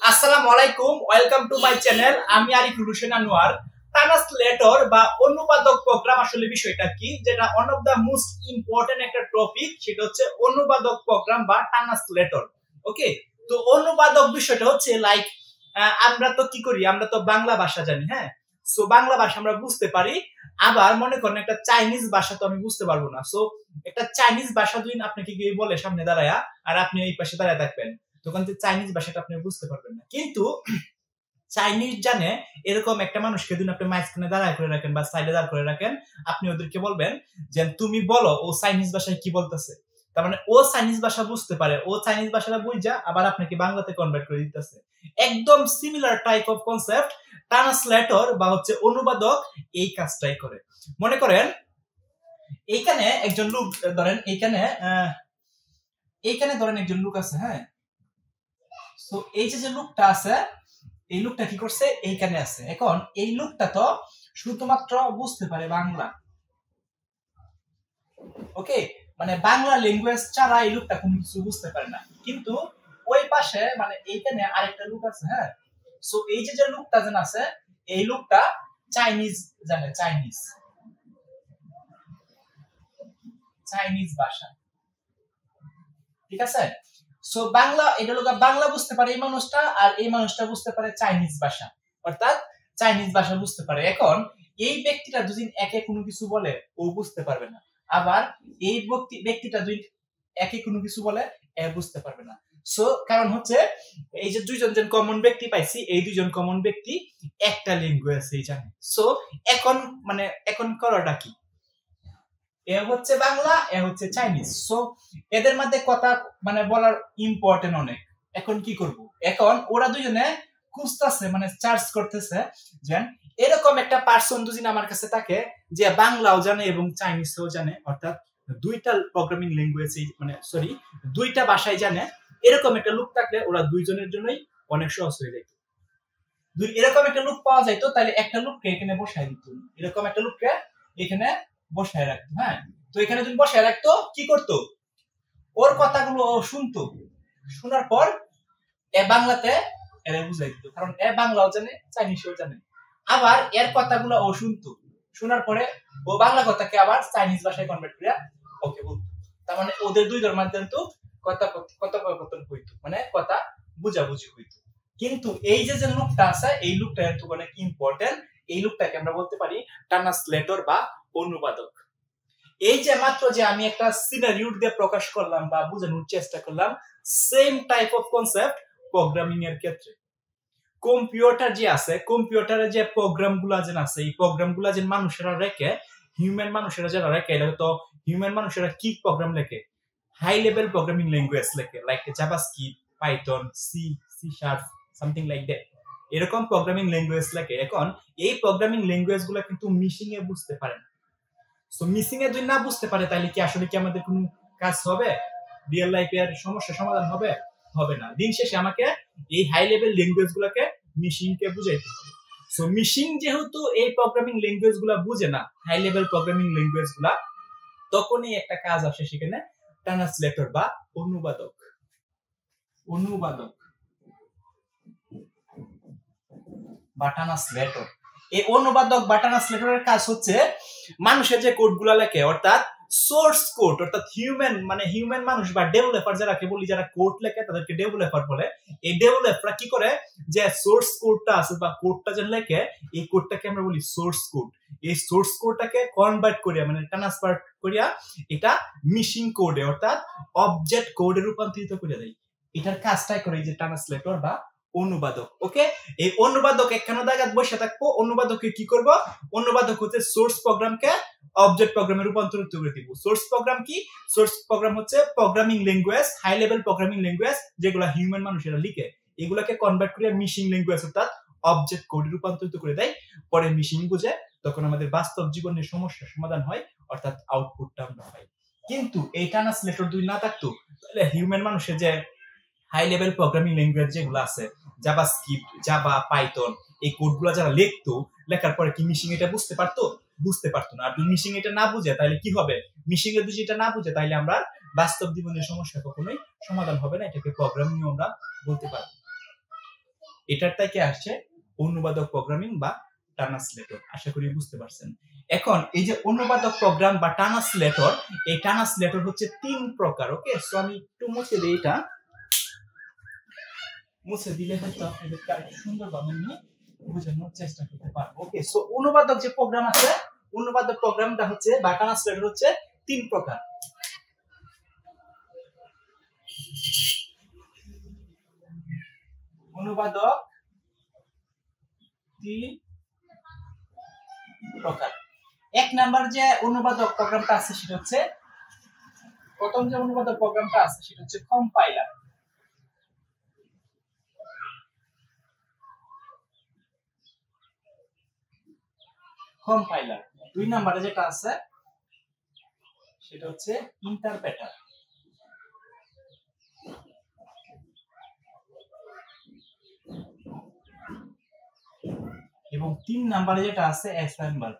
আসসালামু আলাইকুম, welcome to my channel. আমি আরিফুল হোসেন আনোয়ার। ট্রান্সলেটর বা অনুবাদক প্রোগ্রাম আসলে বিষয়টা কি, যেটা one of the most important একটা টপিক, সেটা হচ্ছে অনুবাদক প্রোগ্রাম বা ট্রান্সলেটর। ওকে, তো অনুবাদক বিষয়টা হচ্ছে লাইক আমরা তো কি করি, আমরা তো বাংলা ভাষা জানি, হ্যাঁ। সো বাংলা ভাষা আমরা বুঝতে পারি, আবার মনে করেন একটা চাইনিজ ভাষা তো আমি বুঝতে পারবো না। সো একটা চাইনিজ ভাষা দুই আপনাকে গিয়ে বলে সামনে দাঁড়ায়া, আর আপনি এই পাশে দাঁড়ায় থাকবেন, তখন চাইনিজ ভাষাটা আপনি বুঝতে পারবেন না। কিন্তু চাইনিজ জানে এরকম একটা মানুষকে যদি আপনি মাঝখানে দাঁড়ায় করে রাখেন বা সাইডে দাঁড় করে রাখেন, আপনি ওদেরকে বলবেন যে তুমি বলো ও চাইনিজ ভাষায় কি বলতেছে। তার মানে ও চাইনিজ ভাষা বুঝতে পারে, ও চাইনিজ ভাষাটা বুঝা আবার আপনাকে বাংলাতে কনভার্ট করে দিতেছে। একদম similar type of concept translator বা হচ্ছে অনুবাদক এই কাজটাই করে। মনে করেন এইখানে একজন লোক ধরেন, এইখানে ধরেন একজন লোক আছে, হ্যাঁ। তো এই যে লোকটা আছে, এই লোকটা কি করছে, এইখানে আছে। এখন এই লোকটা তো শুধুমাত্র বুঝতে পারে বাংলা, ওকে, মানে বাংলা ল্যাঙ্গুয়েজ ছাড়া এই লোকটা কোনো কিছু বুঝতে পারে না। কিন্তু ওই পাশে মানে এইখানে আরেকটা লোক আছে, হ্যাঁ। সো এই যে লোকটা যেন আছে, এই লোকটা চাইনিজ জানে, চাইনিজ ভাষা, ঠিক আছে। সো বাংলা, এটা লোক বাংলা বুঝতে পারে এই মানুষটা, আর এই মানুষটা বুঝতে পারে চাইনিজ ভাষা, অর্থাৎ চাইনিজ ভাষা বুঝতে পারে। এখন এই ব্যক্তিটা দুদিন একে কোনো কিছু বলে ও বুঝতে পারবে না, আবার এই ব্যক্তিটা দুই একে কোনো কিছু বলে এ বুঝতে পারবে না। সো কারণ হচ্ছে এই যে দুইজন কমন ব্যক্তি পাইছি, এই দুইজন কমন ব্যক্তি একটা ল্যাঙ্গুয়েজ জানে। সো এখন করাটা কি, এ হচ্ছে বাংলা, এ হচ্ছে চাইনিজ। সো এদের মধ্যে কথা মানে বলার ইম্পর্টেন্ট অনেক। এখন কি করব, এখন ওরা দুজনে খুঁজতেছে, মানে সার্চ করতেছে যে এরকম একটা পার্সন দুদিন আমার কাছে থাকে যে বাংলাও জানে এবং চাইনিজও জানে, অর্থাৎ দুইটা প্রোগ্রামিং ল্যাঙ্গুয়েজ, মানে সরি দুইটা ভাষায় জানে। এরকম একটা লোক থাকলে ওরা দুইজনের জন্যই অনেক সহজ হয়ে যেত। এরকম একটা লোক পাওয়া যাইতো, তাহলে একটা লোককে এখানে বসায় দিত, এরকম একটা লোককে এখানে বসায় রাখতো, হ্যাঁ। তো এখানে যদি বসায় রাখতো, কি করতো, ওর কথাগুলো ও শুনতো, শোনার পর এ বাংলাতে এর বুঝাই দিত, কারণ এ বাংলাও জানে চাইনিজও জানে। আবার এর কথাগুলো ও শুনতো, শোনার পরে ও বাংলা কথাকে আবার চাইনিজ ভাষায় কনভার্ট করে ওকে বলতো। তার মানে ওদের দুইজনের মধ্যে তো কথোপকথন হইতো, মানে কথা বুঝাবুঝি হইতো। কিন্তু এই যে লোকটা আছে, এই লোকটা কিন্তু অনেক ইম্পর্টেন্ট। এই লোকটাকে আমরা বলতে পারি ট্রান্সলেটর বা অনুবাদক। এই যে মাত্র যে আমি একটা সিনারিও দিয়ে প্রকাশ করলাম বা বোঝানোর চেষ্টা করলাম, same type of concept programming এর ক্ষেত্রে। কম্পিউটার যে আছে, কম্পিউটারে যে প্রোগ্রামগুলো যেন আছে, এই প্রোগ্রামগুলো যে মানুষেরা রেখে, হিউম্যান মানুষেরা যারা রেখে, এটা তো হিউম্যান মানুষেরা কি প্রোগ্রাম লেখে, হাই লেভেল প্রোগ্রামিং ল্যাঙ্গুয়েজ লেখে, like JavaScript, Python, C sharp, something like that. এরকম প্রোগ্রামিং ল্যাঙ্গুয়েজ লেখে। এখন এই প্রোগ্রামিং ল্যাঙ্গুয়েজ গুলো কিন্তু মিশিং এ বুঝতে পারে না। সো মিসিং এ যদি না বুঝতে পারে, তাহলে কি আসলে কি আমাদের কোনো কাজ হবে, রিয়েল লাইফের সমস্যা সমাধান হবে? হবে না। দিন শেষে আমাকে এই হাই লেভেল ল্যাঙ্গুয়েজ গুলোকে মিশিং কে বুঝাইতে হবে। সো মিশিং যেহেতু এই প্রোগ্রামিং ল্যাঙ্গুয়েজ গুলা বুঝে না, হাই লেভেল প্রোগ্রামিং ল্যাঙ্গুয়েজ গুলা, তখনই একটা কাজ আসে সেখানে, ট্রান্সলেটর বা অনুবাদক। অনুবাদক বা ট্রান্সলেটর, এই অনুবাদক বা ট্রান্সলেটরের কাজ হচ্ছে মানুষের যে কোডগুলা লেখে, অর্থাৎ সোর্স কোড, অর্থাৎ হিউম্যান মানুষ বা ডেভেলপার যারাকে বলি, যারা কোড লেখে তাদেরকে ডেভেলপার বলে। এই ডেভেলপাররা কি করে, যে সোর্স কোডটা আছে বা কোডটা যে লেখে, এই কোডটাকে আমরা বলি সোর্স কোড। এই সোর্স কোডটাকে কনভার্ট করিয়া, মানে ট্রান্সফার করিয়া এটা মিশিং কোডে, অর্থাৎ অবজেক্ট কোডে রূপান্তরিত করে দেয়। এটার কাজটাই করে এই যে ট্রান্সলেটর বা অনুবাদক। ওকে, এই অনুবাদক একখানা জায়গায় বসে থাকবো। অনুবাদকে কি করব, অনুবাদক হচ্ছে সোর্স প্রোগ্রামকে অবজেক্ট প্রোগ্রামে রূপান্তরিত করে দিব। সোর্স প্রোগ্রাম কি, সোর্স প্রোগ্রাম হচ্ছে programming language, high level programming language যেগুলো হিউম্যান মানুষেরা লিখে, এগুলাকে কনভার্ট করে মিশিং ল্যাঙ্গুয়েজ অর্থাৎ অবজেক্ট কোডে রূপান্তরিত করে দেয়। পরে মিশিং বুঝে তখন আমাদের বাস্তব জীবনের সমস্যার সমাধান হয়, অর্থাৎ আউটপুটটা আমরা পাই। কিন্তু এই ট্রান্সলেটর যদি না থাকতো, তাহলে হিউম্যান মানুষের যে হাই লেভেল প্রোগ্রামিং ল্যাঙ্গুয়েজ যেগুলো আছে, জাভাস্ক্রিপ্ট, জাভা, পাইথন, এই কোডগুলো যারা লিখতো, লেখার পরে কি মিশিং এটা বুঝতে পারতো? বুঝতে পারতো না। আর যদি মিশিং এটা না বুঝে, তাহলে কি হবে, মিশিং এর যদি এটা না বুঝে, তাহলে আমরা বাস্তব জীবনের সমস্যা কখনোই সমাধান হবে না। এটাকে প্রোগ্রামিং আমরা বলতে পারি। এটার থেকে আসছে অনুবাদক প্রোগ্রামিং বা ট্রান্সলেটর। আশা করি বুঝতে পারছেন। এখন এই যে অনুবাদক প্রোগ্রাম বা ট্রান্সলেটর, এই ট্রান্সলেটর হচ্ছে 3 প্রকার। ওকে, সো আমি একটু মুছে দিই, এটা মুছে দিলে হয়তো আপনাদেরকে আরেকটু সুন্দরভাবে আমি বোঝানোর চেষ্টা করতে পারবো। ওকে, সো অনুবাদক যে প্রোগ্রাম আছে, অনুবাদক প্রোগ্রামটা হচ্ছে বা ট্রান্সলেটর হচ্ছে 3 প্রকার। অনুবাদক 3 প্রকার। এক নাম্বার যে অনুবাদক প্রোগ্রামটা আছে সেটা হচ্ছে, প্রথম যে অনুবাদক প্রোগ্রামটা আছে সেটা হচ্ছে কম্পাইলার। কম্পাইলার। 2 নম্বরে যেটা আছে সেটা হচ্ছে ইন্টারপ্রেটার। এবং 3 নম্বরে যেটা আছে অ্যাসেম্বল।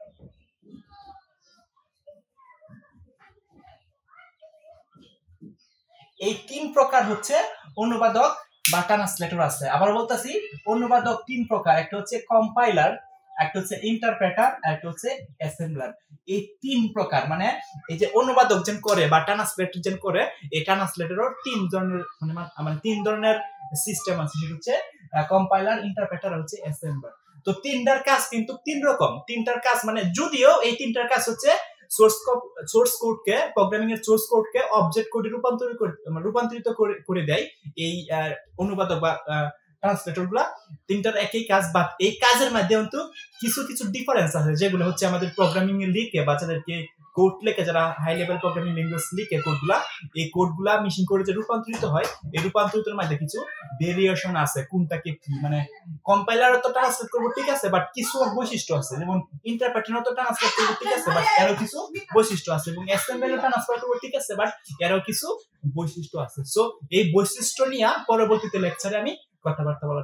এই 3 প্রকার হচ্ছে অনুবাদক বা ট্রান্সলেটর আছে। আবার বলতাছি, অনুবাদক 3 প্রকার, একটা হচ্ছে কম্পাইলার, একটা হচ্ছে ইন্টারপ্রেটার, আর একটা হচ্ছে অ্যাসেম্বলার। এই 3 প্রকার মানে এই যে অনুবাদক যেন করে বা ট্রান্সলেটর যেন করে, এই ট্রান্সলেটরও 3 ধরনের মানে 3 ধরনের সিস্টেম আছে। সেটা হচ্ছে কম্পাইলার, ইন্টারপ্রেটার আর হচ্ছে অ্যাসেম্বলার। তো তিনটার কাজ কিন্তু 3 রকম। তিনটার কাজ মানে যদিও এই তিনটার কাজ হচ্ছে সোর্স কোডকে, প্রোগ্রামিং এর সোর্স কোডকে অবজেক্ট কোডে রূপান্তরিত করে দেয় এই অনুবাদক বা ট্রান্সলেটর গুলা। তিনটার একই কাজ, বাট এই কাজের মধ্যে কিন্তু কিছু কিছু ডিফারেন্স আছে, যেগুলো হচ্ছে আমাদের প্রোগ্রামিং এ লিখে বাচ্চাদেরকে কোড লেখে, যারা হাই লেভেল প্রোগ্রামিং ল্যাঙ্গুয়েজ লিখে কোডগুলা, এই কোডগুলা মেশিন কোডে যে রূপান্তরিত হয়, এই রূপান্তরিতের মধ্যে কিছু ভেরিয়েশন আছে। কোনটাকে কি মানে কম্পাইলারও তো ট্রান্সলেট করবো ঠিক আছে, বাট কিছু বৈশিষ্ট্য আছে। যেমন ইন্টারপ্রেটারও তো ট্রান্সলেট করবো ঠিক আছে, বাট এরও কিছু বৈশিষ্ট্য আছে। এবং অ্যাসেম্বলিও ট্রান্সলেট করবো ঠিক আছে, বাট এরও কিছু বৈশিষ্ট্য আছে। সো এই বৈশিষ্ট্য নিয়ে পরবর্তীতে লেকচারে আমি কথাবার্তা বলার